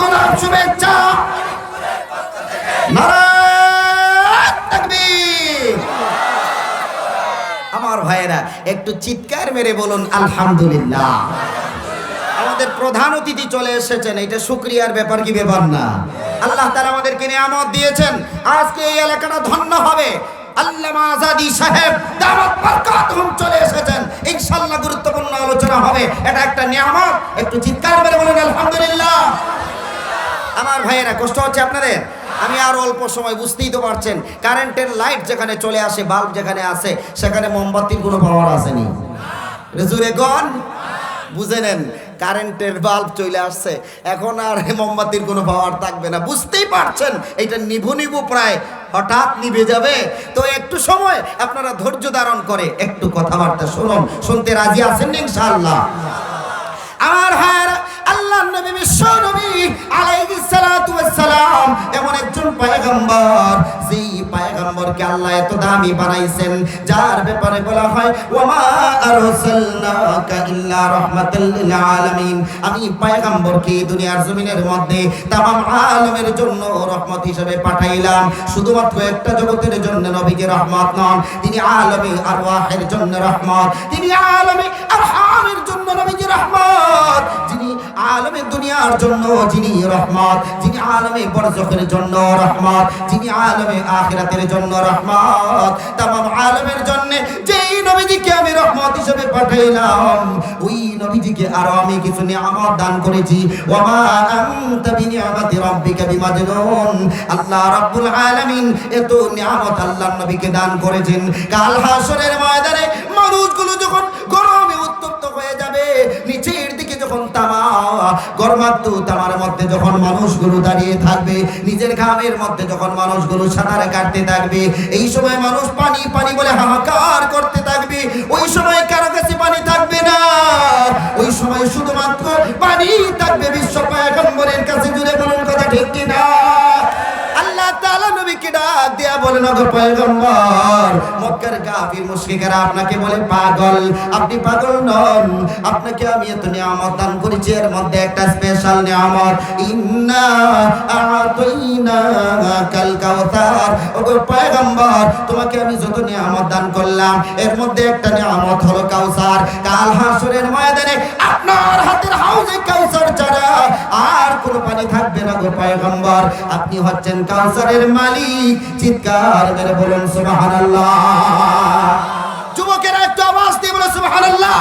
গোলাপ শুভেচ্ছা। নারায়ে তাকবীর। আমার ভাইয়েরা একটু চিৎকার মেরে বলুন আলহামদুলিল্লাহ। আমাদের প্রধান অতিথি চলে এসেছেন, এটা শুকরিয়ার ব্যাপার কি ব্যাপার না? আল্লাহ তাআলা আমাদেরকে নিয়ামত দিয়েছেন, আজকে এই এলাকাটা ধন্য হবে। আল্লামা আজাদী সাহেব দামাত বরকাতুহুম চলে এসেছেন, ইনশাআল্লাহ গুরুত্বপূর্ণ আলোচনা হবে, এটা একটা নিয়ামত। একটু চিৎকার মেরে বলুন আলহামদুলিল্লাহ। আমার ভাইয়েরা কষ্ট হচ্ছে আপনাদের? আমি আর অল্প সময়, বুঝতেই তো পারছেন, কারেন্টের লাইট যেখানে চলে আসে, বাল্ব যেখানে আসে, সেখানে মোমবাতির কোনো পাওয়ার আসেনি। জোরে গন, বুঝে নেন, কারেন্টের বাল্ব চলে আসছে, এখন আর মোমবাতির কোনো পাওয়ার থাকবে না। বুঝতেই পারছেন এটা নিভু নিভু প্রায় হঠাৎ নিভে যাবে। তো একটু সময় আপনারা ধৈর্য ধারণ করে একটু কথাবার্তা শুনুন। শুনতে রাজি আছেন ইনশাআল্লাহ? আমার হার আল্লাহ নবী বিশ্ব নবী আলাইহিস সালাতু ওয়াস সালাম এমন একজন পয়গম্বর, যেই পয়গম্বরকে আল্লাহ এত দামি বানাইছেন, যার ব্যাপারে বলা হয় ওয়ামা আরসালনাকা ইল্লা রাহমাতাল লিল আলামিন। আমি পয়গম্বরকে দুনিয়ার জমিনের মধ্যে तमाम আলমের জন্য রহমত হিসেবে পাঠাইলাম। শুধুমাত্র একটা জগতের জন্য নবীকে রহমত নন, তিনি আলমে আরওয়াহের জন্য রহমত, তিনি আলমে আরহামের জন্য নবীকে রহমত, যিনি আলমে দুনিয়ার জন্য যিনি রহমত, যিনি আলমে বরজখের জন্য রহমত, যিনি আলমে আখিরাতের জন্য রহমত, तमाम আলমের জন্য যেই নবীজিকে আমি রহমত হিসেবে পাঠাইলাম, ওই নবীজিকে আরো আমি কিছু নিয়ামত দান করেছি। ওয়ামা আনতা বিনিয়ামাতি রাব্বিকা বিমাজনুন। আল্লাহ রাব্বুল আলামিন এত নিয়ামত আল্লাহর নবীকে দান করেছেন। কাল হাসরের ময়দানে মানুষগুলো যখন গরমে উত্তপ্ত হয়ে যাবে, নিচের দিকে যখন তামা গরমাক্ত তামার মধ্যে যখন মানুষগুলো দাঁড়িয়ে থাকবে, নিজের ঘামের মধ্যে যখন মানুষগুলো সাঁতার কাটতে থাকবে, এই সময় মানুষ পানি পানি বলে হাহাকার করতে থাকবে। ওই সময় কারো কাছে পানি থাকবে না, ওই সময় শুধুমাত্র পানি থাকবে বিশ্ব পয়গম্বরের কাছে। জুড়ে বলুন কথা ঠিক কিনা? আল্লাহ তাআলা নবীকে ডাক দিয়া বলেন, ওগো পয়গম্বর, মক্কার কাফির মুশরিকরা আপনাকে বলে পাগল। আপনি পাগল নন, আপনাকে আমি এত নিয়ামত দান করেছি, এর মধ্যে একটা স্পেশাল নিয়ামত, ইন্না আ'তাইনাকাল কাউসার। ওগো পয়গম্বর, তোমাকে আমি যত নিয়ামত দান করলাম, এর মধ্যে একটা নিয়ামত হলো কাউসার। কাল হাসরের ময়দানে আপনার হাতের হাউজে কাউসার ছাড়া আর কোনো পানি থাকবে না। গো পয়গম্বর, আপনি হচ্ছেন কাউসারের মালিক। চিৎকার মেরে বলুন সুবহানাল্লাহ। যুবকেরা একটু আওয়াজ দিয়ে বলুন সুবহানাল্লাহ।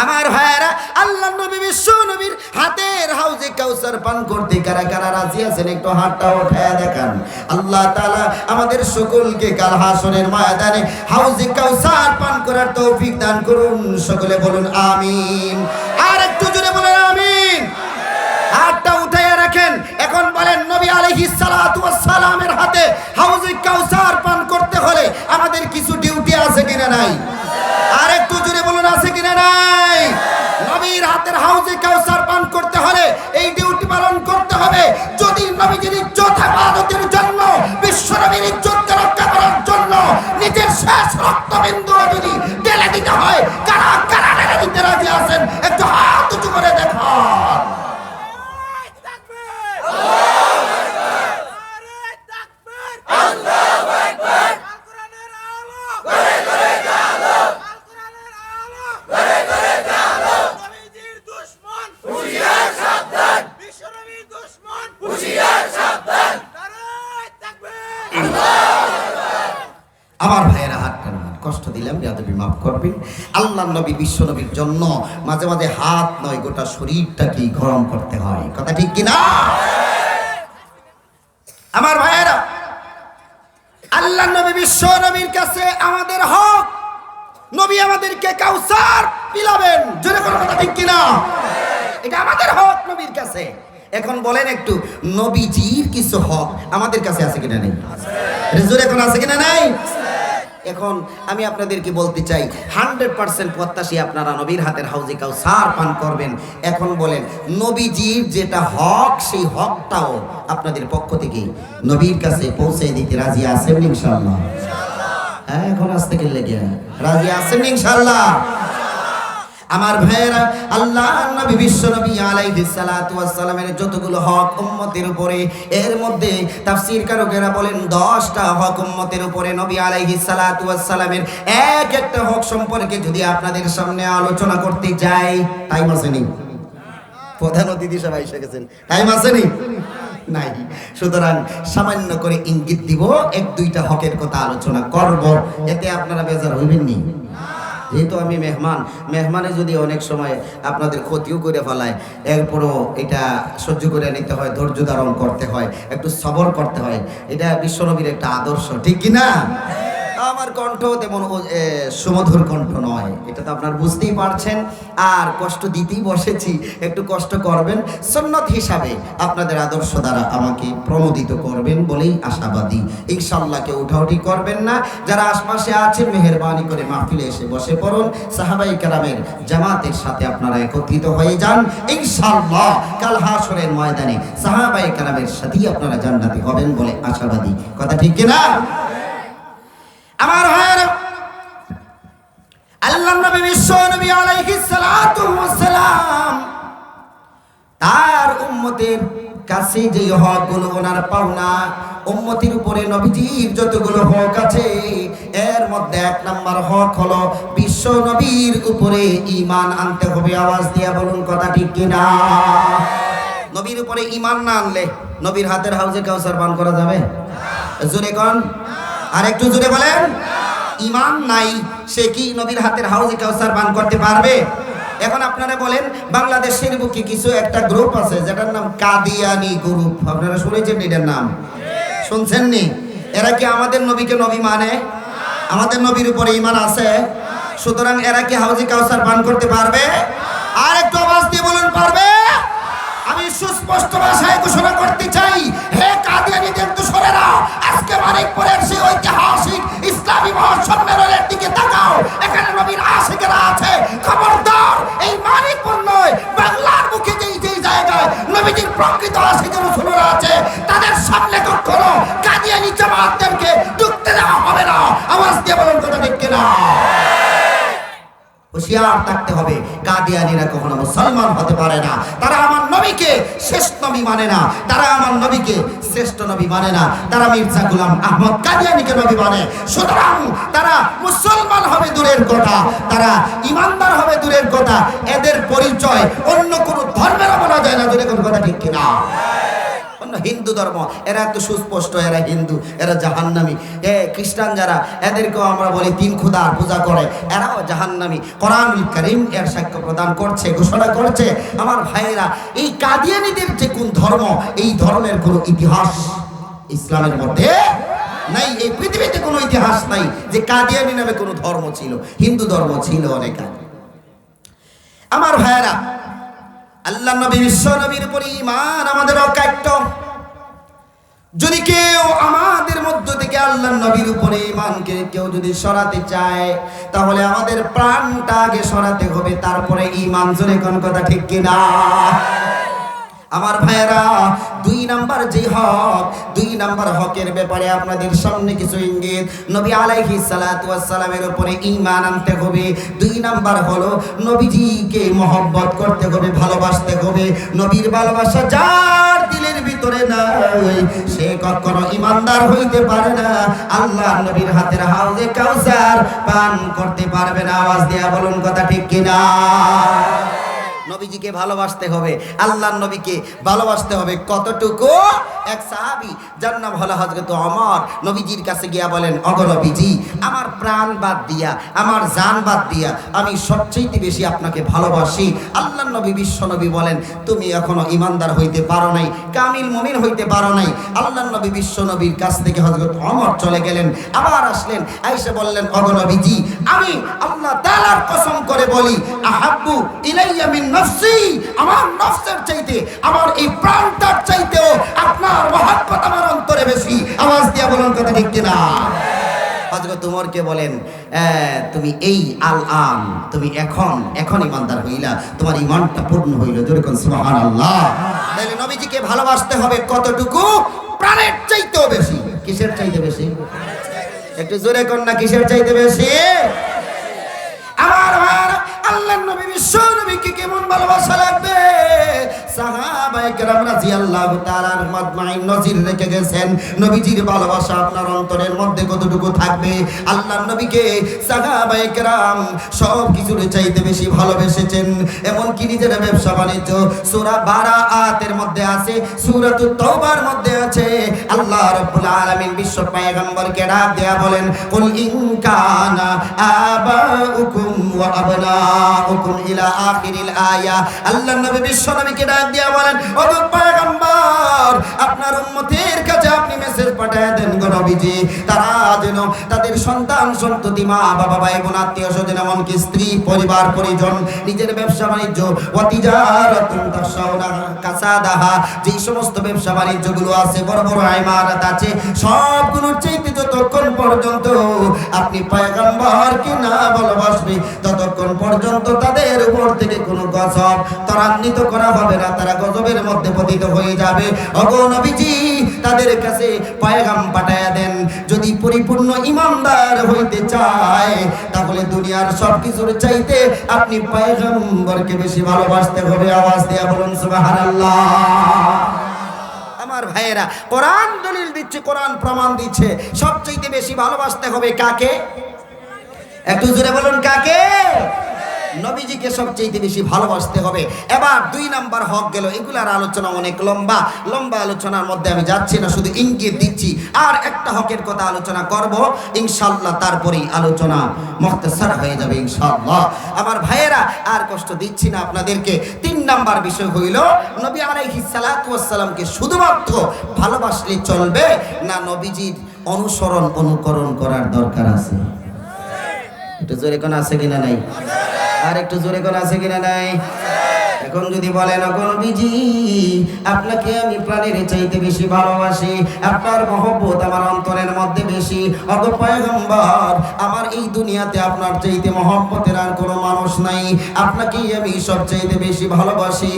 আমার ভাইয়েরা, আল্লাহ নবী বিশ্ব নবীর হাতের হাউজে কাউসার পান করতে কারা কারা রাজি আছেন একটু হাতটা উঠায়া দেখান। আল্লাহ তাআলা আমাদের সকলকে কাল হাসরের ময়দানে হাউজে কাউসার পান করার তৌফিক দান করুন। সকলে বলুন আমিন। আর একটু জোরে বলুন আমিন। হাতটা উঠায়া রাখেন। এখন বলেন, নবী আলাইহিস সালাতু ওয়াস সালামের হাতে হাউজে কাউসার পান করতে হলে আমাদের কিছু ডিউটি আছে কিনা নাই? আর একটু জোরে বলুন, আছে কিনা নাই? নবীর হাতের হাউজে কাউসার পান করতে হলে এই ডিউটি পালন করতে হবে। যদি নবীজির ইজ্জত হেফাজতের জন্য, বিশ্ব নবীর ইজ্জতকে রক্ষা করার জন্য নিজের শেষ রক্তবিন্দু যদি ঢেলে দিতে হয়, কারা কারা ঢেলে দিতে রাজি আছেন একটু হাত উঁচু করে দেখান। আমার ভাইয়েরা, হাত টানবেন, কষ্ট দিলাম, বেয়াদবি মাফ করবেন। আল্লাহ নবী বিশ্ব নবীর জন্য মাঝে মাঝে হাত নয়, গোটা শরীরটাকে গরম করতে হয়। কথা ঠিক কিনা? আমার ভাইয়েরা, আল্লাহ নবী বিশ্ব নবীর কাছে আমাদের হক, নবী আমাদেরকে কাউসার পিলাবেন। জোরে করে কথা ঠিক কিনা? এটা আমাদের হক নবীর কাছে। এখন বলেন একটু, নবীজির কিছু হক আমাদের কাছে আছে কিনা নেই? জোরে এখন আছে কিনা নাই? এখন আমি আপনাদেরকে বলতে চাই, 100% প্রত্যাশী আপনারা নবীর হাতের হাউজে কাউসার পান করবেন। এখন বলেন, নবীজির যেটা হক, সেই হকটাও আপনাদের পক্ষ থেকে নবীর কাছে পৌঁছে দিতে রাজি আছেন ইনশাআল্লাহ? হ্যাঁ, এখন আসতে গেলে রাজি আছেন ইনশাআল্লাহ? আমার ভাইয়েরা, আল্লাহ নবী বিশ্ব নবী আলাইহিস সালাতু ওয়াস সালামের যতগুলো হক উম্মতের উপরে, এর মধ্যে তাফসীর কারকেরা বলেন 10টা হক উম্মতের উপরে। নবী আলাইহিস সালাতু ওয়াস সালামের এক একটা হক সম্পর্কে যদি আপনাদের সামনে আলোচনা করতে যাই, টাইম আছে নি? প্রধান অতিথি সবাই এসে গেছেন, টাইম আছে নি? নাই। সুতরাং সামান্য করে ইঙ্গিত দিব, এক দুইটা হকের কথা আলোচনা করব, এতে আপনারা বেজার হইবেন নি। যেহেতু আমি মেহমানে যদি অনেক সময় আপনাদের ক্ষতিও করে ফেলায়, এরপরও এটা সহ্য করে নিতে হয়, ধৈর্য ধারণ করতে হয়, একটু সবর করতে হয়। এটা বিশ্বনবীর একটা আদর্শ, ঠিক কি না? আমার কণ্ঠ তেমন সুমধুর কণ্ঠ নয়, এটা তো আপনারা বুঝতেই পারছেন। আর কষ্ট দিতেই বসেছি, একটু কষ্ট করবেন, সুন্নত হিসাবে আপনাদের আদর্শ দ্বারা আমাকে প্রণোদিত করবেন বলেই আশাবাদী। ইনশাআল্লাহ কেউ উঠাউঠি করবেন না। যারা আশপাশে আছেন মেহেরবানি করে মাহফিলে এসে বসে পড়ুন, সাহাবায়ে কেরামের জামাতের সাথে আপনারা একত্রিত হয়ে যান। ইনশাআল্লাহ কাল হাশরের ময়দানে সাহাবায়ে কেরামের সাথেই আপনারা জান্নাতি হবেন বলে আশাবাদী। কথা ঠিক কি না? আমার ভাইয়েরা, আল্লাহর নবী বিশ্ব নবী আলাইহিস সালাতু ওয়াস সালাম তার উম্মতের কাছে যে হকগুলো ওনার পাওনা, উম্মতির উপরে নবীজির যতগুলো হক আছে, এর মধ্যে 1 নাম্বার হক হলো বিশ্ব নবীর উপরে ঈমান আনতে হবে। আওয়াজ দিয়ে বলুন, কথা ঠিক কি না? নবীর উপরে ঈমান না আনলে নবীর হাতের হাউজে কাউসার পান করা যাবে? জোরে কোন, আর একটু জোরে বলেন। ঈমান নাই, সে কি নবীর হাতের হাউজে কাউসার পান করতে পারবে? এখন আপনারা বলেন, বাংলাদেশের বুকে কিছু একটা গ্রুপ আছে যেটার নাম কাদিয়ানি গ্রুপ, আপনারা শুনেছেন এটার নাম? শুনছেন নি? এরা কি আমাদের নবীকে নবী মানে? আমাদের নবীর উপরে ঈমান আছে? সুতরাং এরা কি হাউজে কাউসার পান করতে পারবে? আর একটু আওয়াজ দিয়ে বলুন, পারবে? আমি সুস্পষ্ট ভাষায় ঘোষণা করতে চাই, হে কাদিয়ানীদের দোসরেরা, আজকে মানিকপুরের সেই ঐতিহাসিক ইসলামী মহাসম্মেলনের দিকে তাকাও, এখানে নবীর আশিকেরা আছে। খবরদার, এই মানিকপুর নয়, বাংলার বুকে যেই জায়গায় নবীজির প্রকৃত আশিকের রাসূলরা আছে, তাদের সামনে কখনো কাদিয়ানী জামাতদেরকে ঢুকতে দেওয়া হবে না। আওয়াজ দিয়ে বলুন, কথা ঠিক কিনা? হুঁশিয়ার থাকতে হবে, কাদিয়ানীরা কখনো মুসলমান হতে পারে না। তারা আমার নবীকে শ্রেষ্ঠ নবী মানে না, তারা আমার নবীকে শ্রেষ্ঠ নবী মানে না, তারা মির্জা গোলাম আহমদ কাদিয়ানীকে নবী মানে। সুতরাং তারা মুসলমান হবে দূরের কথা, তারা ইমানদার হবে দূরের কথা, এদের পরিচয় অন্য কোনো ধর্মেরও বলা যায় না। দূরে কোনো কথা ঠিক কিনা? হিন্দু ধর্ম, এরা তো সুস্পষ্ট, এরা হিন্দু, এরা জাহান্নামী। খ্রিস্টান যারা, এদেরকেও আমরা বলি 3 খোদার পূজা করে, এরাও জাহান্নামী। কোরআনুল কারীম এর সাক্ষ্য প্রদান করছে, ঘোষণা করছে। আমার ভাইয়েরা, এই কাদিয়ানীদের যে কোন ধর্ম, এই ধর্মের কোনো ইতিহাস ইসলামের মধ্যে নাই। এই পৃথিবীতে কোনো ইতিহাস নাই যে কাদিয়ানী নামে কোনো ধর্ম ছিল। হিন্দু ধর্ম ছিল অনেক আগে। আমার ভাইয়েরা, আল্লাহ নবী বিশ্ব নবীর উপর ঈমান আমাদের অকাট্য। যদি কেউ আমাদের মধ্য থেকে আল্লাহ নবীর উপরে ঈমানকে কেউ যদি সরাতে চায়, তাহলে আমাদের প্রাণটা আগে সরাতে হবে, তারপরে ঈমান। জোরে কোন কথা ঠিক কিনা? আমার ভাইয়েরা, 2 নাম্বার যে হক, 2 নাম্বার হকের ব্যাপারে আপনাদের সামনে কিছু ইঙ্গিত। নবী আলাইহিস সালাতু ওয়াস সালামের উপরে ঈমান আনতে হবে। 2 নাম্বার হলো নবীজিকে মহব্বত করতে হবে, ভালোবাসতে হবে। নবীর ভালোবাসা যার দিলের ভিতরে নাই, সে কখনো ঈমানদার হইতে পারে না, আল্লাহ নবীর হাতের হাউজে কাউসার পান করতে পারবে না। আওয়াজ দেয়া বলুন, কথা ঠিক কিনা? নবীজিকে ভালোবাসতে হবে, আল্লাহর নবীকে ভালোবাসতে হবে। কতটুকু? এক সাহাবী যার নাম হলো হযরত ওমর, নবীজির কাছে গিয়া বলেন, ওগো নবীজি, আমার প্রাণ বাদ দিয়া, আমার জান বাদ দিয়া আমি সবচেয়ে বেশি আপনাকে ভালোবাসি। আল্লাহর নবী বিশ্ব নবী বলেন, তুমি এখনো ঈমানদার হইতে পারো নাই, কামিল মুমিন হইতে পারো নাই। আল্লাহর নবী বিশ্ব নবীর কাছ থেকে হযরত ওমর চলে গেলেন, আবার আসলেন, আয়েশা বললেন, ওগো নবীজি, আমি আল্লাহ তাআলার কসম করে বলি, আহাব্বু ইলাইয়া মিন নফসি, আমার নফসের চাইতে, আমার এই প্রাণটার চাইতেও আপনার মহব্বত আমার অন্তরে বেশি। আওয়াজ দিয়ে বলুন, কথা ঠিক কিনা? হযরত ওমরকে বলেন, তুমি এই আল-আন, তুমি এখন ঈমানদার হইলা, তোমার ঈমানটা পূর্ণ হইল। জোরে কোন সুবহানাল্লাহ। তাহলে নবীজিকে ভালোবাসতে হবে কতটুকু? প্রাণের চাইতেও বেশি। কিসের চাইতে বেশি? একটু জোরে কোন না, কিসের চাইতে বেশি? আমার আল্লাহর নবী বিশ্ব নবীকে কেমন ভালোবাসা লাগবে সাহাবায়ে কেরাম রাদিয়াল্লাহু তাআলার মাজমাইন নজির রেখে গেছেন নবীজির ভালোবাসা আপনার অন্তরের মধ্যে কতটুকু থাকবে আল্লাহর নবীকে সাহাবায়ে কেরাম সব কিছুর চাইতে বেশি ভালোবেসেছেন এমন কি নিজের ব্যবসা বাণিজ্য সূরা বারাআতের মধ্যে আছে সূরাতুত তাওবার মধ্যে আছে আল্লাহ রাব্বুল আলামিন বিশ্ব পয়গম্বরকে ডাক দেয়া বলেন কুল ইন কানা আবাউকুম ওয়া আবনাউকুম ইলা আখিরিল আয়া আল্লাহর নবী বিশ্ব নবীকে ডাক দেয়া বলেন ও পয়গম্বর আপনার উম্মতের কাছে আপনি মেসেজ পাঠিয়ে দেন গো নবীজি তারা যেন তাদের সন্তান সন্ততি মা বাবা ভাই বোন আত্মীয় স্বজন এমনকি স্ত্রী পরিবার পরিজন নিজের ব্যবসা বাণিজ্য ওয়াতিজারাতুন তাশাউনা কাসাদাহা যেই সমস্ত ব্যবসা বাণিজ্যগুলো আছে বড় বড় ইমারত আছে সবগুলোর চাইতে যতক্ষণ পর্যন্ত আপনি পয়গম্বরকে না ভালোবাসবে ততক্ষণ পর্যন্ত তাদের উপর থেকে কোনো গজব ত্বরান্বিত করা হবে না তারা গজবের মধ্যে পতিত হয়ে যাবে ওগো নবীজি তাদের কাছে পয়গাম পাঠায়া দেন যদি পরিপূর্ণ ঈমানদার হইতে চায় তাহলে দুনিয়ার সবকিছুর চাইতে আপনি পয়গম্বরকে বেশি ভালোবাসতে হবে আওয়াজ দিয়ে বলুন সুবহানাল্লাহ আমার ভাইয়েরা কোরআন দলিল দিচ্ছে কোরআন প্রমাণ দিচ্ছে সবচেয়ে বেশি ভালোবাসতে হবে কাকে একটু জোরে বলুন কাকে নবীজিকে সবচেয়ে বেশি ভালোবাসতে হবে এবার দুই নাম্বার হক গেল এগুলার আলোচনা অনেক লম্বা আলোচনার মধ্যে আমি যাচ্ছি না শুধু ইঙ্গিত দিচ্ছি আর একটা হকের কথা আলোচনা করব ইনশাআল্লাহ তারপরেই আলোচনা মুখতাসার হয়ে যাবে ইনশাআল্লাহ আমার ভাইয়েরা আর কষ্ট দিচ্ছি না আপনাদেরকে তিন নাম্বার বিষয় হইল নবী আলাইহিস সালাতু ওয়াস সালামকে শুধুমাত্র ভালোবাসলে চলবে না নবীজির অনুকরণ করার দরকার আছে একটু জোরে কোন আছে কিনা নাই আর একটু জোরে কোন আছে কিনা নাই এখন যদি বলেন নবীজি আপনাকে আমি প্রাণের চাইতে বেশি ভালোবাসি আপনার মহব্বত আমার অন্তরের মধ্যে বেশি ওগো পয়গম্বর আমার এই দুনিয়াতে আপনার চাইতে মহব্বতের আর কোনো মানুষ নাই আপনাকেই আমি সবচাইতে বেশি ভালোবাসি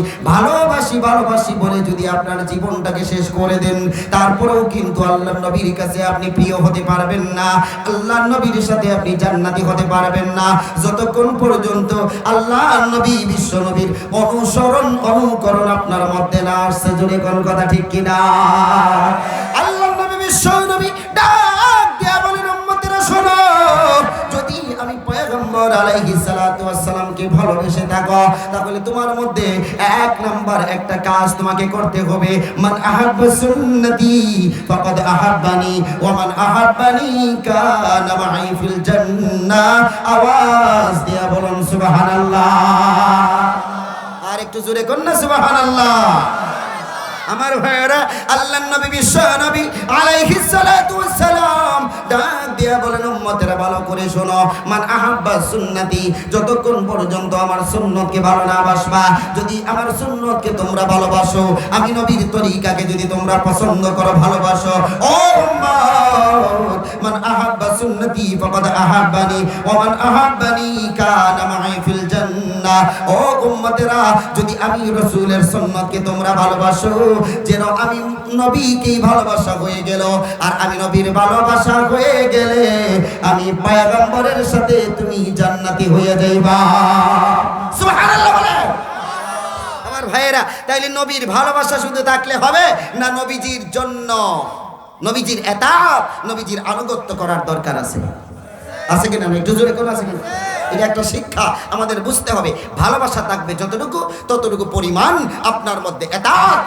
বলে যদি আপনার জীবনটাকে শেষ করে দেন তারপরেও কিন্তু আল্লাহর নবীর কাছে আপনি প্রিয় হতে পারবেন না আল্লাহর নবীর সাথে আপনি জান্নাতি হতে পারবেন না যতক্ষণ পর্যন্ত আল্লাহর নবী বিশ্ব নবীর অনুকরণ আপনার মধ্যে না আসছে জোরে কোন কথা ঠিক কিনা আল্লাহর নবী বিশ্ব নবী ডাক দিয়া বলেন উম্মতেরা শোনো যদি আমি পয়গম্বর আলাইহিস সালাতু ওয়াস সালামকে ভালোবেসে থাকো তাহলে তোমার মধ্যে এক নাম্বার একটা কাজ তোমাকে করতে হবে মান আহাব্বা সুন্নতি ফাকাদ আহাব্বানি ওয়া মান আহাব্বানি কানা মাই ফিল জান্নাহ আওয়াজ দিয়া বলুন সুবহানাল্লাহ আর একটু জোরে কোন না সুবহানাল্লাহ আমার ভাইরা আল্লাহর নবী বিশ্ব নবী আলাইহিস সালাতু ওয়াস সালাম ডাক দিয়া বলেন উম্মতেরা ভালো করে শোনো মান আহাব্বা সুন্নতি যতক্ষণ পর্যন্ত আমার সুন্নতকে ভালো না বাসবা যদি আমার সুন্নতকে তোমরা ভালোবাসো আমি নবীর তরিকাকে যদি তোমরা পছন্দ করো ভালোবাসো ও উম্মত মান আহাব্বা সুন্নতি ফাকাদ আহাব্বানি ওয়া মান আহাব্বানি কানা মাই ফিল জান্নাহ ও উম্মতেরা যদি আমি রাসূলের সুন্নতকে তোমরা ভালোবাসো যেন আমি নবীকেই ভালোবাসা হয়ে গেল আর আমি নবীর ভালোবাসা হয়ে গেলে আমি পয়গম্বরের সাথে তুমি জান্নাতি হয়ে যাইবা সুবহানাল্লাহ বলে আমার ভাইয়েরা তাইলে নবীর ভালোবাসা শুধু থাকলে হবে না নবীজির জন্য নবীজির এতাত নবীজির আনুগত্য করার দরকার আছে কিনা একটু জোরে কোন আছে কিনা এটা একটা শিক্ষা আমাদের বুঝতে হবে ভালোবাসা থাকবে যতটুকু ততটুকু পরিমাণ আপনার মধ্যে এতাত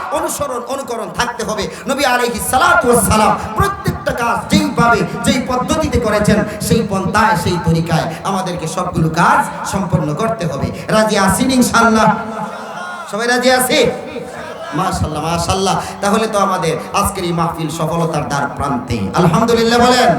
অনুকরণ থাকতে হবে নবী আলাইহিস সালাতু ওয়াস সালাম প্রত্যেকটা কাজ যেইভাবে যেই পদ্ধতিতে করেছেন সেই পন্থায় সেই তরিকায় আমাদেরকে সবগুলো কাজ সম্পন্ন করতে হবে রাজি আছেন ইনশাআল্লাহ সবাই রাজি আছে মাশাআল্লাহ তাহলে তো আমাদের আজকের এই মাহফিল সফলতার দ্বার প্রান্তে আলহামদুলিল্লাহ বলেন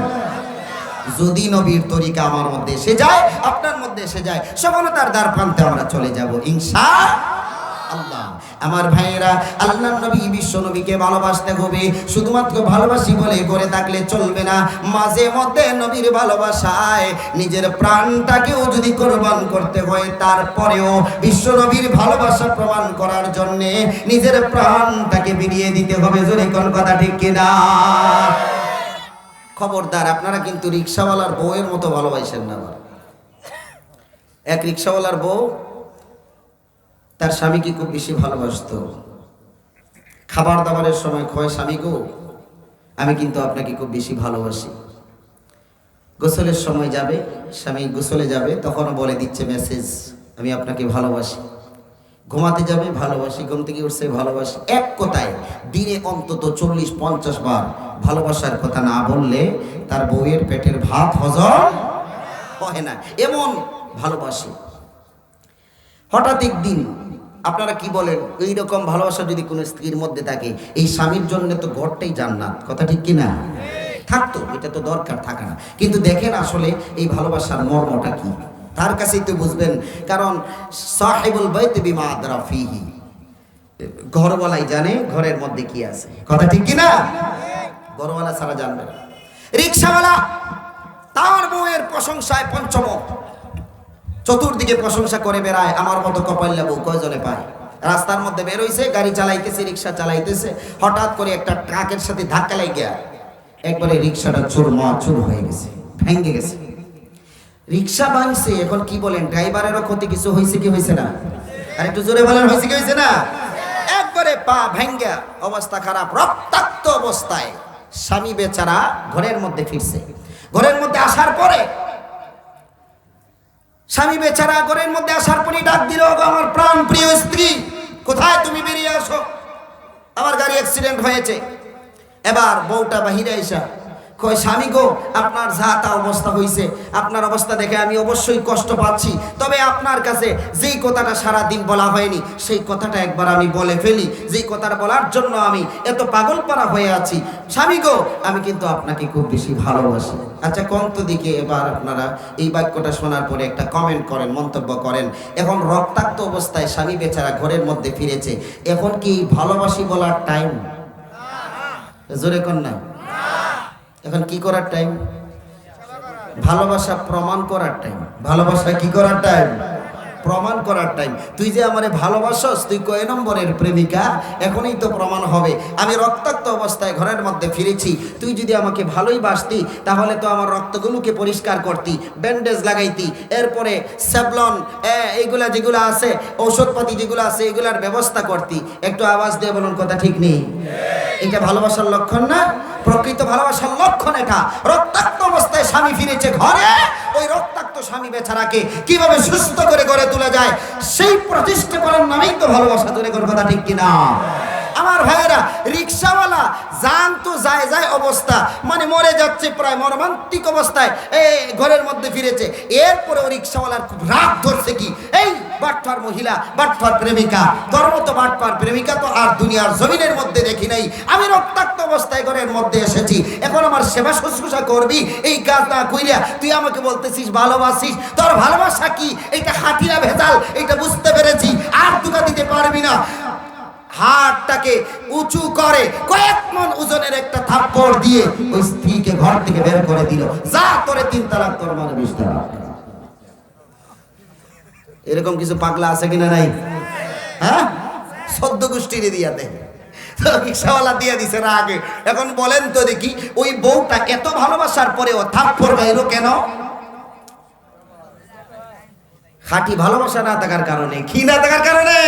যদি নবীর তরিকা আমার মধ্যে এসে যায় আপনার মধ্যে এসে যায় সফলতার দ্বার প্রান্তে আমরা চলে যাব ইনশাআল্লাহ আমার ভাইয়েরা আল্লাহর নবী বিশ্ব নবীকে ভালোবাসতে হবে শুধুমাত্র ভালোবাসি বলে করে থাকলে চলবে না মাঝে মধ্যে নবীর ভালোবাসায় নিজের প্রাণটাকেও যদি কোরবান করতে হয় তারপরেও বিশ্ব নবীর ভালোবাসা প্রমাণ করার জন্য নিজের প্রাণটাকে বিলিয়ে দিতে হবে জোরে কোন কথা ঠিক কিনা খবরদার আপনারা কিন্তু রিকশাওয়ালার বউয়ের মতো ভালোবাসেন না এক রিকশাওয়ালার বউ তার স্বামীকে খুব বেশি ভালোবাসতো। খাবার দাবারের সময় কয়, স্বামী গো আমি কিন্তু আপনাকে খুব বেশি ভালোবাসি। গোসলের সময় যাবে, স্বামী গোসলে যাবে, তখনও বলে দিচ্ছে মেসেজ, আমি আপনাকে ভালোবাসি। ঘুমাতে যাবে, ভালোবাসি। ঘুম থেকে উঠছে, ভালোবাসি। এক কথায় দিনে অন্তত 40-50 বার ভালোবাসার কথা না বললে তার বউয়ের পেটের ভাত হজম হয় না, এমন ভালোবাসি। হঠাৎ একদিন, আপনারা কি বলেন, এইরকম ভালোবাসা যদি কোনো স্ত্রীর মধ্যে থাকে, এই স্বামীর জন্য তো ঘরটাই জান্নাত, কথা ঠিক কিনা? থাকতো, এটা তো দরকার থাকে না। কিন্তু দেখেন আসলে এই ভালোবাসার মর্মটা কি, তার কাছেই তো বুঝবেন। কারণ সাহিবুল বাইত বিমা আদরা ফিহি, ঘরওয়ালাই জানে ঘরের মধ্যে কি আছে, কথা ঠিক কিনা? ঘরওয়ালা ছাড়া জানবে না। রিকশাওয়ালা তার বউয়ের প্রশংসায় পঞ্চমক, চতুর্দিকে প্রশংসা করে বেড়ায়, আমার মতো কপাল্লা বউ কয়জনে পায়। রাস্তার মধ্যে বের হইছে, গাড়ি চালাইতেছে, রিক্সা চালাইতেছে, হঠাৎ করে একটা ট্রাকের সাথে ধাক্কা লাগে একবারে রিক্সাটা চুরমাচুর হয়ে গেছে, ভেঙে গেছে। রিক্সা ভাঙছে, এখন কি বলেন, ড্রাইভারেরও ক্ষতি কিছু হয়েছে কি হয়েছে না? আর একটু জোরে বলেন, হয়েছে কি হয়েছে না? একবারে পা ভেঙ্গা, অবস্থা খারাপ, রক্তাক্ত অবস্থায় স্বামী বেচারা ঘরের মধ্যে ফিরছে। ঘরের মধ্যে আসার পরে স্বামী বেচারা ঘরের মধ্যে আসার পরে ডাক দিল, আমার প্রাণ প্রিয় স্ত্রী, কোথায় তুমি? বেরিয়ে আসো, আমার গাড়ি অ্যাক্সিডেন্ট হয়েছে। এবার বউটা বাহিরে আইসা কয়, স্বামী গো আপনার যা তা অবস্থা হয়েছে, আপনার অবস্থা দেখে আমি অবশ্যই কষ্ট পাচ্ছি, তবে আপনার কাছে যেই কথাটা সারা দিন বলা হয়নি সেই কথাটা একবার আমি বলে ফেলি, যেই কথাটা বলার জন্য আমি এত পাগলপাড়া হয়ে আছি। স্বামী গো আমি কিন্তু আপনাকে খুব বেশি ভালোবাসি। আচ্ছা কন্ত দিকে এবার আপনারা এই বাক্যটা শোনার পরে একটা কমেন্ট করেন, মন্তব্য করেন। এখন রক্তাক্ত অবস্থায় স্বামী বেচারা ঘরের মধ্যে ফিরেছে, এখন কি ভালোবাসি বলার টাইম? জোরে কর না। এখন কি করার টাইম? ভালোবাসা প্রমাণ করার টাইম। ভালোবাসা কি করার টাইম? প্রমাণ করার টাইম। তুই যে আমারে ভালোবাসস, তুই কয় নম্বরের প্রেমিকা, এখনই তো প্রমাণ হবে। আমি রক্তাক্ত অবস্থায় ঘরের মধ্যে ফিরেছি, তুই যদি আমাকে ভালোই বাসতি তাহলে তো আমার রক্তগুলোকে পরিষ্কার করতি, ব্যান্ডেজ লাগাইতি, এরপরে স্যাভলন এইগুলা যেগুলো আছে, ঔষধপাতি যেগুলো আছে এগুলার ব্যবস্থা করতি। একটু আওয়াজ দিয়ে বলুন, কথা ঠিক নেই? এটা ভালোবাসার লক্ষণ না? প্রকৃত ভালোবাসার লক্ষণ এটা। রক্তাক্ত অবস্থায় স্বামী ফিরেছে ঘরে, ওই রক্তাক্ত স্বামী বেচারাকে কিভাবে সুস্থ করে গড়ে তোলা যায় সেই প্রচেষ্টা করার নামেই তো ভালোবাসা। তোলে কোন কথা ঠিক কিনা? আমার ভাইয়েরা, রিক্সাওয়ালা জান তো যায় যায় অবস্থা, মানে মরে যাচ্ছে প্রায় মর্মান্তিক অবস্থায়, এই ঘরের মধ্যে ফিরেছে। এরপরে ওই রিক্সাওয়ালার খুব রাগ ধরছে, কি এই বাটপার মহিলা, বাটপার প্রেমিকা, তোর মতো বাটপার প্রেমিকা তো আর দুনিয়ার জমিনের মধ্যে দেখি নাই। আমি রক্তাক্ত অবস্থায় ঘরের মধ্যে এসেছি, এখন আমার সেবা শুশ্রূষা করবি, এই কাজ না কইরা তুই আমাকে বলতেছিস ভালোবাসিস। তোর ভালোবাসা কি? এটা খাঁটিয়া ভেজাল, এটা বুঝতে পেরেছি। আর দুটা দিতে পারবি না। হাতটাকে উঁচু করে কয়েক মন ওজনের একটা থাপ্পড় দিয়ে ওই স্ত্রীকে ঘর থেকে বের করে দিল। যা তোরে 3 তালাক, তোর মানে 20 তালাক। এরকম কিছু পাগলা আছে কিনা? নাই? হ্যাঁ, 14 গোষ্ঠীর দিয়া দেয়, রিক্সাওয়ালা দিয়ে দিছে রাগে। এখন বলেন তো দেখি, ওই বউটা এত ভালোবাসার পরেও থাপ্পড় গাইলো কেন? খাঁটি ভালোবাসা না থাকার কারণে। কি না থাকার কারণে?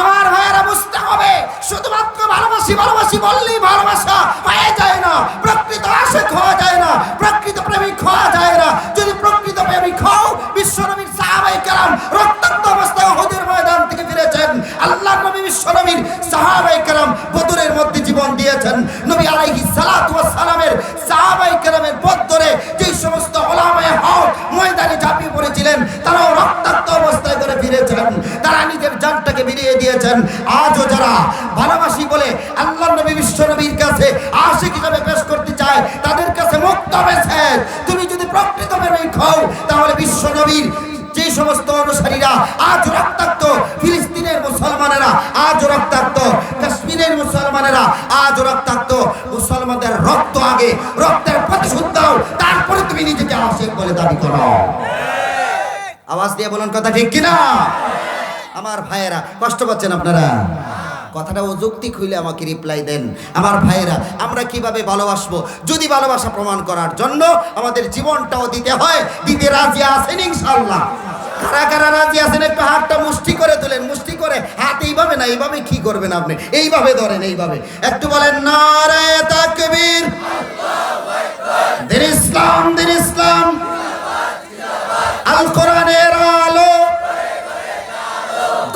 আমার ভাইয়েরা বুঝতে হবে, শুধুমাত্র ভালোবাসি ভালোবাসি বললেই ভালোবাসা হয়ে যায় না। প্রকৃত আশিক হওয়া যায় না, প্রকৃত প্রেমিক হওয়া যায় না। যদি প্রকৃত প্রেমিক হও, বিশ্বনবীর সাহাবায়ে কেরাম রক্তাক্ত অবস্থায় উহুদের ময়দান থেকে ফিরেছেন। আল্লাহর নবী বিশ্বনবীর সাহাবায়ে কেরাম বদরের মধ্যে জীবন দিয়েছেন। নবী আলাইহিস সালাতু ওয়াস সালামের সাহাবায়ে কেরামের পথ ধরে যেই সমস্ত উলামায়ে হক ময়দানে ঝাঁপিয়ে পড়েছিলেন, তারাও রক্তাক্ত অবস্থায় করে ফিরেছেন। তারা নিজের জানটাকে বিলিয়ে দিয়েছেন। আজও যারা ভালোবাসি বলে আল্লাহর নবী বিশ্বনবীর কাছে আশিক হিসেবে পেশ করতে চায়, তাদের কাছে মুক্ত মেসেজ, তুমি যদি প্রকৃত প্রেমিক হও তাহলে বিশ্বনবীর যে সমস্ত অনুসারীরা আজ রক্তাক্ত, ফিলিস্তিনের মুসলমানেরা আজ রক্তাক্ত, কাশ্মীরের মুসলমানেরা আজ রক্তাক্ত, মুসলমানদের রক্ত আগে, রক্তের প্রতিশোধ দাও, তারপরে তুমি নিজেকে আশিক বলে দাবি করো। আওয়াজ দিয়ে বলুন, কথা ঠিক কিনা? আমার ভাইয়েরা, কষ্ট পাচ্ছেন আপনারা? কথাটা অযৌক্তিক হইলে আমাকে রিপ্লাই দেন। আমার ভাইয়েরা, আমরা কিভাবে ভালোবাসবো? যদি ভালোবাসা প্রমাণ করার জন্য আমাদের জীবনটাও দিতে হয়, দিতে রাজি আছেন ইনশাআল্লাহ? কারা কারা রাজি আছেন একটু হাতটা মুষ্টি করে তুলেন, মুষ্টি করে হাত এইভাবে না, এইভাবে কি করবেন আপনি, এইভাবে ধরেন, এইভাবে একটু বলেন নারায়ে তাকবীর, দিন ইসলাম, দিন ইসলাম, আল কোরআনের আলো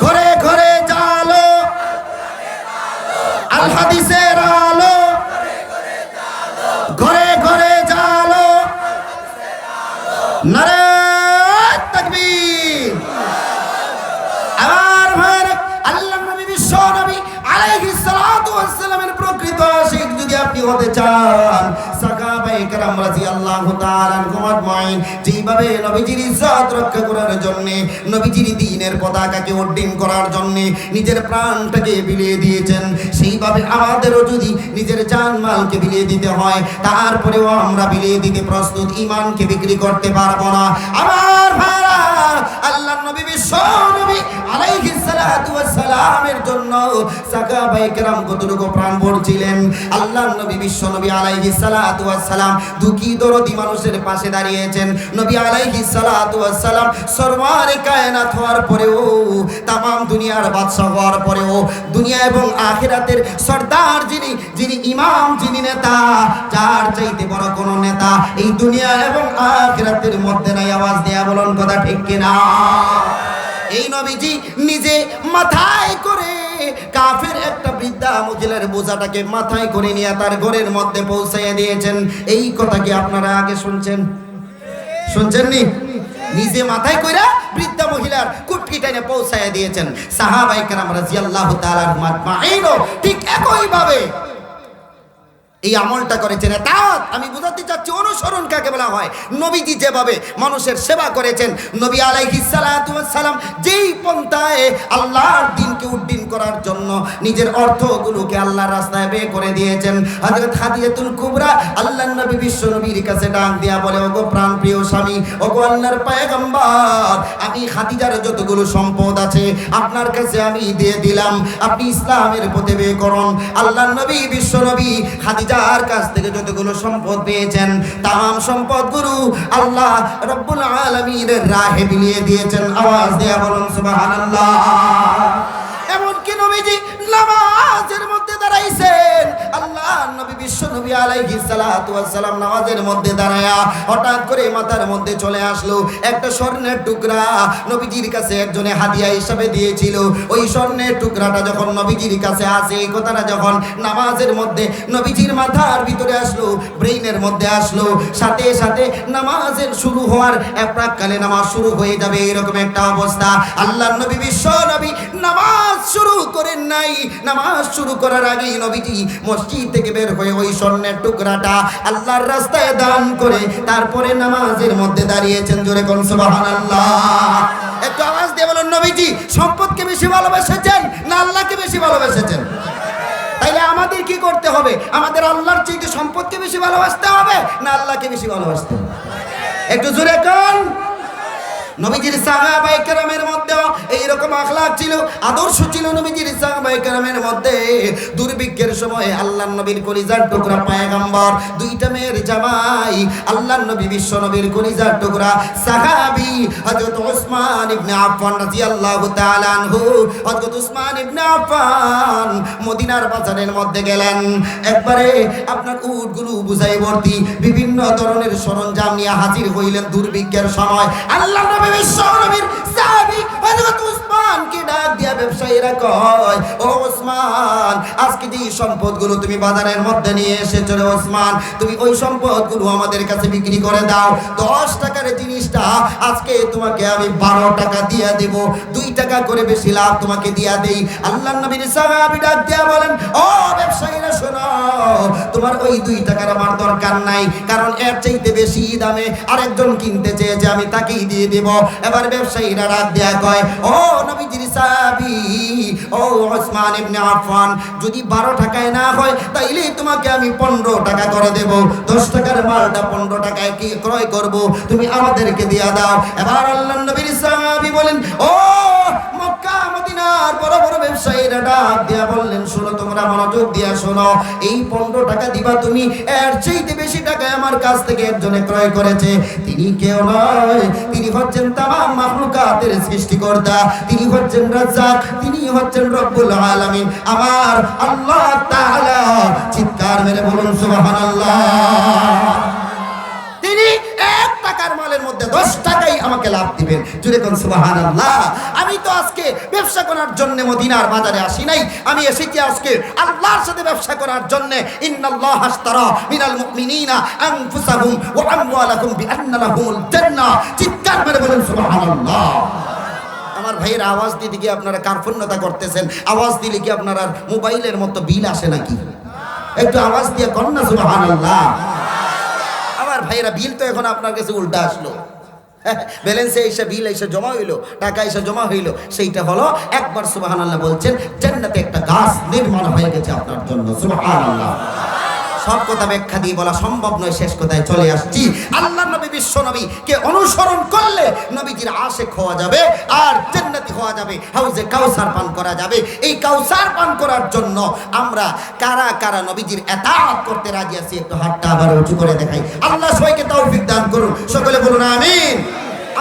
ঘরে ঘরে জালো, আল হাদিসের আলো ঘরে ঘরে জালো, নারায়ে তাকবীর। আর ভাইরা, আল্লাহর নবী বিশ্ব নবী আলাইহিস সালাতু ওয়াস সালামের প্রকৃত আশিক যদি আপনি হতে চান, সাহাবায়ে কেরাম রাদিয়াল্লাহু তাআলা আনহুম আজমাইন যেভাবে নবীজির ইজ্জত রক্ষা করার জন্য, নবীজির দ্বীনের পতাকাকে উড্ডীন করার জন্য নিজের প্রাণটাকে বিলিয়ে দিয়েছেন, সেইভাবে আমাদেরও যদি নিজের জানমালকে বিলিয়ে দিতে হয়, তারপরেও আমরা বিলিয়ে দিতে প্রস্তুত, ঈমানকে বিক্রি করতে পারবো না। আমার ভাইরা, আল্লাহর নবী বিশ্ব নবী আলাইহিস সালাতু ওয়াস সালামের জন্য সাহাবায়ে কেরাম কতটুকু প্রাণ ভরছিলেন। আল্লাহর নবী বিশ্ব নবী আলাইহিস সালাতু ওয়াস সালাম দুঃখী দরদি মানুষের পাশে দাঁড়িয়েছেন। নবী আলাইহিস সালাতু ওয়াস সালাম সরওয়ারে কায়নাত হওয়ার পরেও, তামাম দুনিয়ার বাদশা হওয়ার পরেও, দুনিয়া এবং আখিরাতের সরদার যিনি, যিনি ইমাম, যিনি নেতা, যার চাইতে বড় কোন নেতা এই দুনিয়া এবং আখিরাতের মধ্যে নাই। আওয়াজ দেয়া বলুন কথা ঠিক কিনা? এই নবীজি নিজে মাথায় করে কাফের একটা বৃদ্ধা মহিলার বোঝাটাকে মাথায় করে নিয়ে তার ঘরের মধ্যে পৌঁছাইয়া দিয়েছেন। এই কথা কি আপনারা আগে শুনছেন? শুনছেননি? নিজে মাথায় কইরা বৃদ্ধা মহিলার কুটকি টেনে পৌঁছাইয়া দিয়েছেন। সাহাবায়ে কেরাম রাদিয়াল্লাহু তাআলা আনহুম আজমাইন ঠিক একই ভাবে এই আমলটা করেছেন। তাত আমি বুঝাতে চাচ্ছি অনুসরণ কাকে বলা হয়। নবীজি যেভাবে মানুষের সেবা করেছেন, নবী আলাইহিস সালাতু ওয়াস সালাম যেই পন্থায় আল্লাহর দ্বীনকে উড্ডীন করার জন্য নিজের অর্থগুলোকে আল্লাহর রাস্তায় ব্যয় করে দিয়েছেন। হযরত খাদিজাতুল কুবরা আল্লাহর নবী বিশ্ব নবীর কাছে ডাক দিয়া বলে, ওগো প্রাণ প্রিয় স্বামী, ওগো আল্লাহর পয়গম্বর, আমি খাদিজার যতগুলো সম্পদ আছে আপনার কাছে আমি দিয়ে দিলাম, আপনি ইসলামের পথে ব্যয় করুন। আল্লাহর নবী বিশ্ব নবী খাদিজা যার কাছ থেকে যতগুলো সম্পদ পেয়েছেন, তাম সম্পদগুলো আল্লাহ রব্বুল আলামিনের রাহে বিলিয়ে দিয়েছেন। আওয়াজ দেয়া বলুন সুবহানাল্লাহ। এমনকি নবীজি নামাজের মধ্যে দাঁড়াইছেন, আল্লাহ নবী বিশ্ব নবী আলাইহিস সালাতু ওয়াস সালাম নামাজের মধ্যে দাঁড়ায়া হঠাৎ করে মাথার মধ্যে চলে আসলো একটা স্বর্ণের টুকরা। নবীজির কাছে একজনে হাদিয়া হিসাবে দিয়েছিল। ওই স্বর্ণের টুকরাটা যখন নবীজির কাছে আসে, এই কথাটা যখন নামাজের মধ্যে নবীজির মাথার ভিতরে আসলো, ব্রেইনের মধ্যে আসলো, সাথে সাথে নামাজের শুরু হওয়ার প্রাককালে নামাজ শুরু হয়ে যাবে এরকম একটা অবস্থা। আল্লাহর নবী বিশ্ব নবী নামাজ শুরু করেন নাই। নামাজ শুরু করার আগেই নবীজি মসজিদ থেকে বের হয়ে ওই স্বর্ণের টুকরাটা আল্লাহর রাস্তায় দান করে তারপরে নামাজের মধ্যে দাঁড়িয়েছেন। জোরে কোন সুবহানাল্লাহ। একটু আওয়াজ দিয়ে বলুন, নবীজি সম্পদকে বেশি ভালোবেসেছেন না আল্লাহকে বেশি ভালোবেসেছেন? তাইলে আমাদের কি করতে হবে? আমাদের আল্লাহর চাইতে সম্পদকে বেশি ভালোবাসতে হবে না আল্লাহকে বেশি ভালোবাসতে হবে? একটু জোরে কোন। নবীজির সাহাবায়ে কেরামের মধ্যে এইরকম আখলাক ছিল, আদর্শ ছিল নবীজির সাহাবায়ে কেরামের মধ্যে। দুর্ভিক্ষের সময় আল্লাহর নবীর কলিজার টুকরা পয়গম্বর, দুইটা মেয়ের জামাই, আল্লাহর নবী বিশ্ব নবীর কলিজার টুকরা সাহাবী হযরত ওসমান ইবনে আফফান রাদিয়াল্লাহু তাআলা আনহু। হযরত ওসমান ইবনে আফফান মদিনার বাজারের মধ্যে গেলেন। একবারে আপনার উটগুলো বুঝাই ভর্তি বিভিন্ন ধরনের সরঞ্জাম নিয়ে হাজির হইলেন দুর্ভিক্ষের সময়। আল্লাহর নবী বিশ্ব নবীর সাহাবী হযরত ওসমানকে ডাক দিয়া ব্যবসায়ীরা কয়, ও ওসমান, আজকে যে সম্পদগুলো তুমি বাজারের মধ্যে নিয়ে এসেছো রে ওসমান, তুমি ওই সম্পদগুলো আমাদের কাছে বিক্রি করে দাও। 10 টাকার জিনিসটা আজকে তোমাকে আমি 12 টাকা দিয়ে দেব, 2 টাকা করে বেশি লাভ তোমাকে দিয়া দেই। আল্লাহর নবীর সাহাবী ডাক দিয়া বলেন, ও ব্যবসায়ীরা শোনো, তোমার ওই 2 টাকার আমার দরকার নাই, কারণ এর চাইতে বেশি দামে আরেকজন কিনতে চেয়েছে, আমি তাকেই দিয়ে দেব। এবার ব্যবসায়ীরা ডাক দেয়া কয়, ও নবীজির সাহাবী, ও ওসমান ইবনে আফফান, যদি 12 টাকায় না হয় তাইলে তোমাকে আমি 15 টাকা করে দেব। 10 টাকার মালটা 15 টাকায় কি ক্রয় করব, তুমি আমাদেরকে দিয়া দাও। এবার আল্লাহর নবীর সাহাবী বলেন, ও মক্কা মদিনা এবার বড় বড় ব্যবসায়ীরা ডাক দিয়া বললেন, শোনো, তোমরা মনোযোগ দিয়া শোনো, এই 15 টাকা দিবা তুমি, এর চাইতে বেশি টাকা আমার কাছ থেকে একজনে ক্রয় করেছে। তিনি কেউ নয়, তিনি হচ্ছেন তামাম মাখলুকাতের সৃষ্টিকর্তা, তিনি হচ্ছেন রাজ্জাক, তিনি হচ্ছেন রব্বুল আলামিন, আমার আল্লাহ তাআলা। চিৎকার মেরে বলুন সুবহানাল্লাহ। তিনি 1 টাকার মালের মধ্যে 10 টাকাই আমাকে লাভ দিবেন। জুড়ে কোন সুবহানাল্লাহ। আমি তো আজকে ব্যবসা করার জন্য মদিনার বাজারে আসি নাই, আমি এসেছি আজকে আল্লাহর সাথে ব্যবসা করার জন্য। ইন্নাল্লাহ আশতারা মিনাল মুমিনিনা আনফুসাহুম ওয়া আমওয়ালাহুম বিআন্না লাহুমুল জান্নাহ। চিৎকার মেরে বলুন সুবহানাল্লাহ। আমার ভাইয়ের আওয়াজ দিতে গিয়ে আপনারা কার্পণ্যতা করতেছেন, আওয়াজ দিলে কি আপনার আর মোবাইলের মতো বিল আসে নাকি? একটু আওয়াজ দিয়ে কর না সুবহানাল্লাহ। আমার ভাইয়েরা, বিল তো এখন আপনার কাছে উল্টা আসলো। ব্যালেন্সে এসে বিল এসে জমা হইলো, টাকা এসে জমা হইলো, সেইটা হলো একবার সুবহানাল্লাহ বলছেন, জান্নাতে একটা গাছ নির্মাণ হয়ে গেছে আপনার জন্য। সুবহানাল্লাহ। সব কথা ব্যাখ্যা দিয়ে বলা সম্ভব নয়, শেষ কথায় চলে আসছি। আল্লাহর নবী, বিশ্ব নবী কে অনুসরণ করলে নবীজির আশিক হওয়া যাবে আর জান্নাতি হওয়া যাবে, হাউজে কাউসার পান করা যাবে। এই কাউসার পান করার জন্য আমরা কারা কারা নবীজির ইতাআত করতে রাজি আছি? একটু হাতটা আবার উঁচু করে দেখাই। আল্লাহ সবাইকে তৌফিক দান করুন, সকলে বলুন আমিন।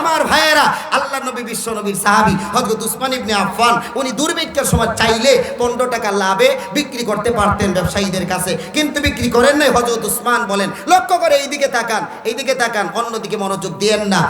আমার ভাইয়েরা, আল্লাহ নবী, বিশ্ব নবীর সাহাবী হযরত উসমান ইবনে আফফান, উনি দুর্ভিক্ষের সময় চাইলে 15 টাকা লাভে বিক্রি করতে পারতেন ব্যবসায়ীদের কাছে, কিন্তু বিক্রি করেন নাই। হযরত উসমান বলেন, লক্ষ্য করে এইদিকে তাকান, এইদিকে তাকান, অন্যদিকে মনোযোগ দিয়েন না।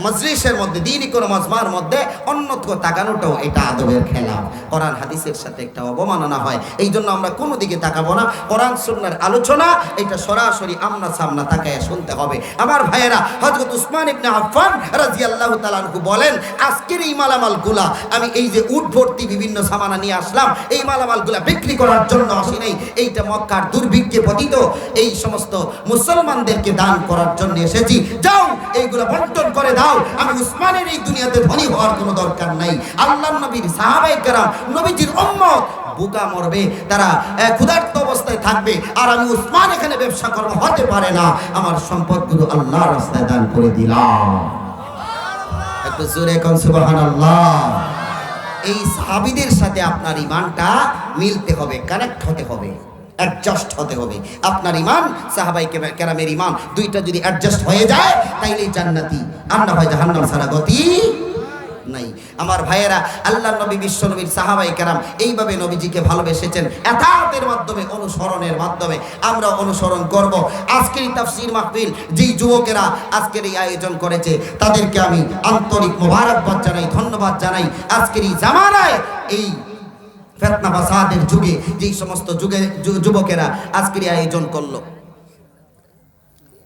মজলিসের মধ্যে, দ্বীনি কোনো মজমার মধ্যে অন্যদিকে তাকানোটাও এটা আদবের খেলাফ, কোরআন হাদিসের সাথে একটা অবমাননা হয়। এই জন্য আমরা কোনো দিকে তাকাবো না। কোরআন সুন্নাহর আলোচনা এটা সরাসরি আমনা সামনা তাকায় শুনতে হবে। আমার ভাইয়েরা, হযরত উসমান ইবনে আফফান রাদিয়াল্লাহু তাআলা আনহু বলেন, আজকের এই মালামালগুলা, আমি এই যে উট ভর্তি বিভিন্ন সামানা নিয়ে আসলাম, এই মালামালগুলা বিক্রি করার জন্য আসি নাই, এইটা মক্কার দুর্ভিক্ষে পতিত এই সমস্ত মুসলমানদেরকে দান করার জন্য এসেছি। যাও, এইগুলা বন্টন করে দাও। আমি উসমানের এই দুনিয়াতে ধনী হওয়ার কোনো দরকার নাই। আল্লাহর নবীর সাহাবায়ে কেরাম, নবীজির উম্মত বুকা মরবে, তারা ক্ষুধার্ত অবস্থায় থাকবে, আর আমি উসমান এখানে ব্যবসা করব, হতে পারে না। আমার সম্পদগুলো আল্লাহর রাস্তায় দান করে দিলাম। একটু জোরে কোন সুবহানাল্লাহ। এই সাহাবীদের সাথে আপনার ঈমানটা মিলতে হবে, কানেক্ট হতে হবে, অ্যাডজাস্ট হতে হবে। আপনার ঈমান, সাহাবায়ে কেরামের ঈমান, দুইটা যদি অ্যাডজাস্ট হয়ে যায়, তাইলেই জান্নাতি। আর না হয় জাহান্নাম ছাড়া গতি নাই। আমার ভাইয়েরা, আল্লাহর নবী, বিশ্ব নবীর সাহাবায়ে কেরাম এইভাবে নবীজিকে ভালোবেসেছেন, ইতাআতের মাধ্যমে, অনুসরণের মাধ্যমে। আমরা অনুসরণ করব। আজকের এই তাফসীর মাহফিল যেই যুবকেরা আজকের এই আয়োজন করেছে, তাদেরকে আমি আন্তরিক মোবারকবাদ জানাই, ধন্যবাদ জানাই। আজকের এই জামানায়, এই ফিতনা ফাসাদের যুগে যেই সমস্ত যুবকেরা আজকের এই আয়োজন করলো,